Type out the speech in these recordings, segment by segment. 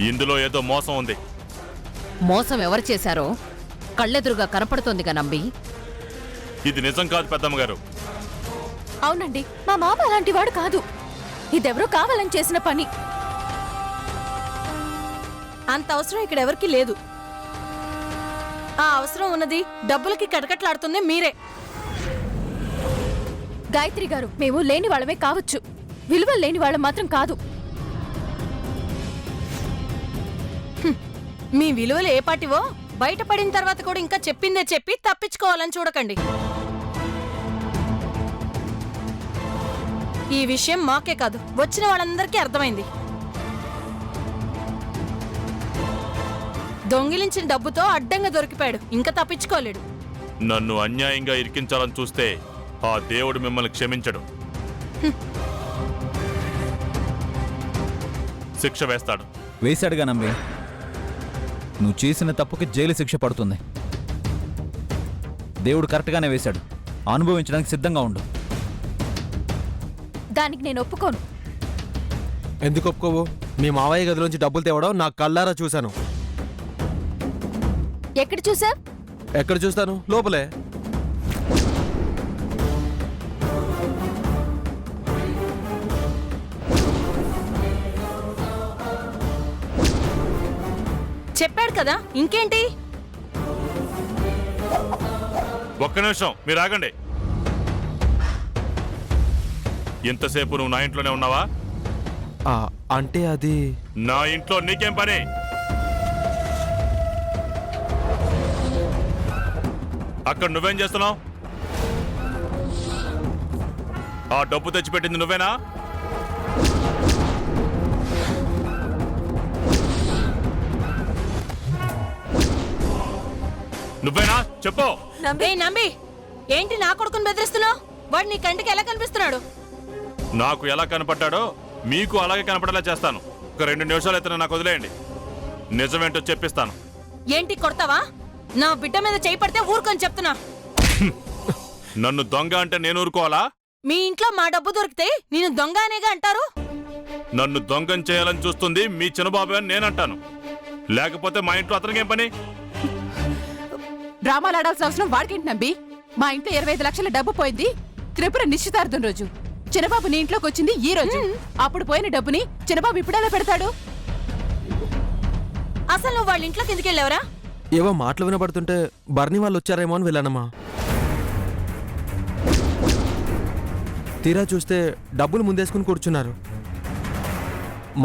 ఇందులో ఏదో మోసం ఉంది. మోసం ఎవరు చేశారో కళ్ళెదురుగా కనపడుతోందిగా నంబి. ఇది నిజం కాదు పెద్దమ్మగారు. అవునండి, మా మామ అలాంటి వాడు కాదు. ఇదెవరో కావాలని చేసిన పని. అంత అవసరం ఇక్కడ ఎవరికి లేదు. ఆ అవసరం ఉన్నది డబ్బులకి కటకట్లాడుతుంది మీరే. గాయత్రి గారు, మేము లేని వాళ్ళమే కావచ్చు, విలువ లేని వాళ్ళం మాత్రం కాదు. మీ విలువలు ఏ పాటివో బయటపడిన తర్వాత కూడా ఇంకా చెప్పిందే చెప్పి తప్పించుకోవాలని చూడకండి. ఈ విషయం మాకే కాదు, వచ్చిన వాళ్ళందరికీ అర్థమైంది. దొంగిలించిన డబ్బుతో అడ్డంగా దొరికిపోయాడు, ఇంకా తప్పించుకోలేడు. నన్ను అన్యాయంగా ఇరికించాలని చూస్తే ఆ దేవుడు మిమ్మల్ని క్షమించడు. శిక్ష వేస్తాడు. వేశాడుగా నంబి. నువ్వు చేసిన తప్పుకి జైలు శిక్ష పడుతుంది. దేవుడు కరెక్ట్గానే వేశాడు. అనుభవించడానికి సిద్ధంగా ఉండు. దానికి నేను ఒప్పుకోను. ఎందుకు ఒప్పుకోవు? మీ మావయ్య గదిలోంచి డబ్బులు తేవడం నా కళ్ళారా చూశాను. ఎక్కడ చూసా? ఎక్కడ చూస్తాను? లోపలే. చెప్పాడు కదా, ఇంకేంటి? ఒక్క నిమిషం మీరు ఆగండి. ఇంతసేపు నువ్వు నా ఇంట్లోనే ఉన్నావా? అంటే అది నా ఇంట్లో నీకేం పని? అక్కడ నువ్వేం చేస్తున్నావు? ఆ డబ్బు తెచ్చిపెట్టింది నువ్వేనా? నువ్వేనా? చెప్పు. నంబి, ఏంటి నా కొడుకుని బెదిరిస్తున్నావు? వాడు నీ కంటికి ఎలా కనిపిస్తున్నాడు? నాకు ఎలా కనపడ్డాడో మీకు అలాగే కనపడేలా చేస్తాను. ఒక 2 నిమిషాలు అయితే నాకు వదిలేయండి. నిజమేంటో చెప్పిస్తాను. ఏంటి కొడతావా? నా బిడ్డ మీద చేయి పడితే ఊరుకొని చెప్తున్నా. నన్ను దొంగ అంటే నేను ఊరుకోవాలా? మీ ఇంట్లో మా డబ్బు దొరికితే నేను దొంగ అనేగా అంటారు. నన్ను దొంగం చేయాలని చూస్తుంది మీ చిన్నబాబు అని నేనంటాను. లేకపోతే మా ఇంట్లో అతనికేం పని? డ్రామాలు ఆడాల్సిన అవసరం వాడికేంటి నంబి? మా ఇంట్లో 25 లక్షల డబ్బు పోయింది త్రిపుర నిశ్చితార్థం రోజు. చిన్నబాబు నీ ఇంట్లోకి వచ్చింది ఈ రోజు. అప్పుడు పోయిన డబ్బుని చిన్నబాబు ఇప్పుడెలా పెడతాడు? అసలు నువ్వు వాళ్ళ ఇంట్లోకి ఎందుకు వెళ్ళావరా? ఏవో మాటలు వినబడుతుంటే బర్నీ వాళ్ళు వచ్చారేమో అని వెళ్ళానమ్మా. తీరా చూస్తే డబ్బులు ముందేసుకుని కూర్చున్నారు.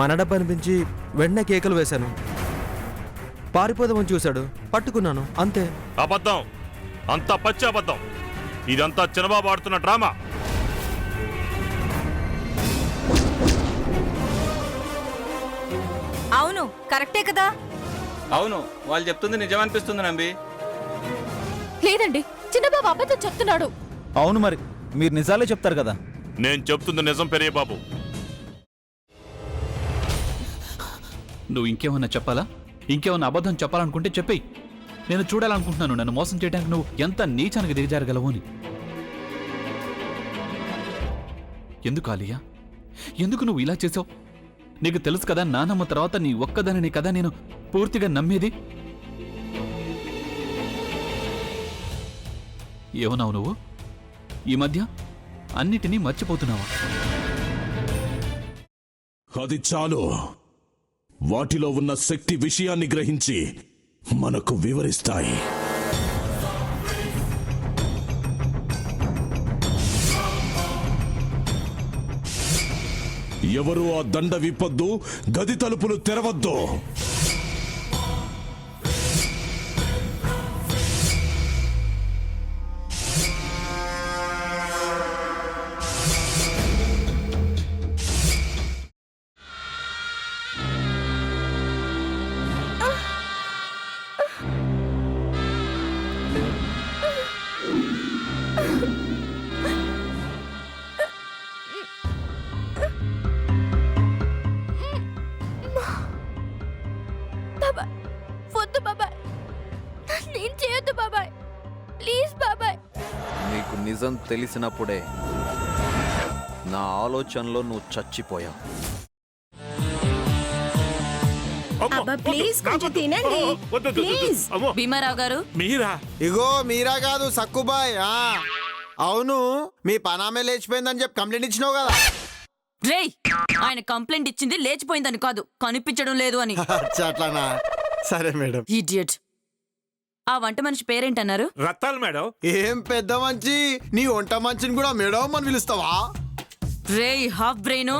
మన డబ్బు అనిపించి వెంటనే కేకలు వేశాను. పారిపోదామని చూశాడు, పట్టుకున్నాను, అంతే. అబద్ధం, అంతా పచ్చి అబద్ధం. ఇదంతా చిన్నబాబు ఆడుతున్న డ్రామా. అవును, కరెక్టే కదా. అవును, వాళ్ళు చెప్తుంది నిజమనిపిస్తుంది నంబి. లేదండి, చిన్నబాబు అబద్ధం చెప్తున్నాడు. అవును, మరి మీరు నిజాలే చెప్తారు కదా. నేను చెప్తుంది నిజం పెరిగే బాబు. నువ్వు ఇంకేమన్నా చెప్పాలా? ఇంకేమన్నా అబద్ధం చెప్పాలనుకుంటే చెప్పేయి. నేను చూడాలనుకుంటున్నాను నన్ను మోసం చేయడానికి నువ్వు ఎంత నీచానికి దిగజారగలవు అని. ఎందుకు ఆలియా, ఎందుకు నువ్వు ఇలా చేసావు? నీకు తెలుసు కదా నానమ్మ తర్వాత నీ ఒక్కదానిని కదా నేను పూర్తిగా నమ్మేది. ఏమన్నావు నువ్వు? ఈ మధ్య అన్నిటినీ మర్చిపోతున్నావా? అది చాలు. వాటిలో ఉన్న శక్తి విషయాన్ని గ్రహించి మనకు వివరిస్తాయి. ఎవరు ఆ దండ విప్పొద్దు, గది తలుపులు తెరవద్దు. నీకు నిజం తెలిసినప్పుడే నా ఆలోచనలో నువ్వు చచ్చిపోయావు. అమ్మో, ప్లీజ్ వద్దు, కొంచెం వద్దు. తినండి. వద్దు, వద్దు, వద్దు. ప్లీజ్. అమ్మో, భీమారావు గారు మీరా ఇగో మీరా కాదు సక్కుబాయ్ అవును మీ పనామే లేచిపోయిందని చెప్పి కంప్లైంట్ ఇచ్చినావు కదా. రేయ్ ఆయన కంప్లైంట్ ఇచ్చింది లేచిపోయిందని కాదు కనిపించడం లేదు అని. అచ్చా, అట్లానా? సరే మేడం. ఇడియట్. ఆ వంట మనిషి పేరేంటన్నారు? రత్తాలు మేడం. ఏం పెద్ద మంచి నీ వంట మంచిని కూడా మేడం అని పిలుస్తావా? రేయ్ హాఫ్ బ్రెయిన్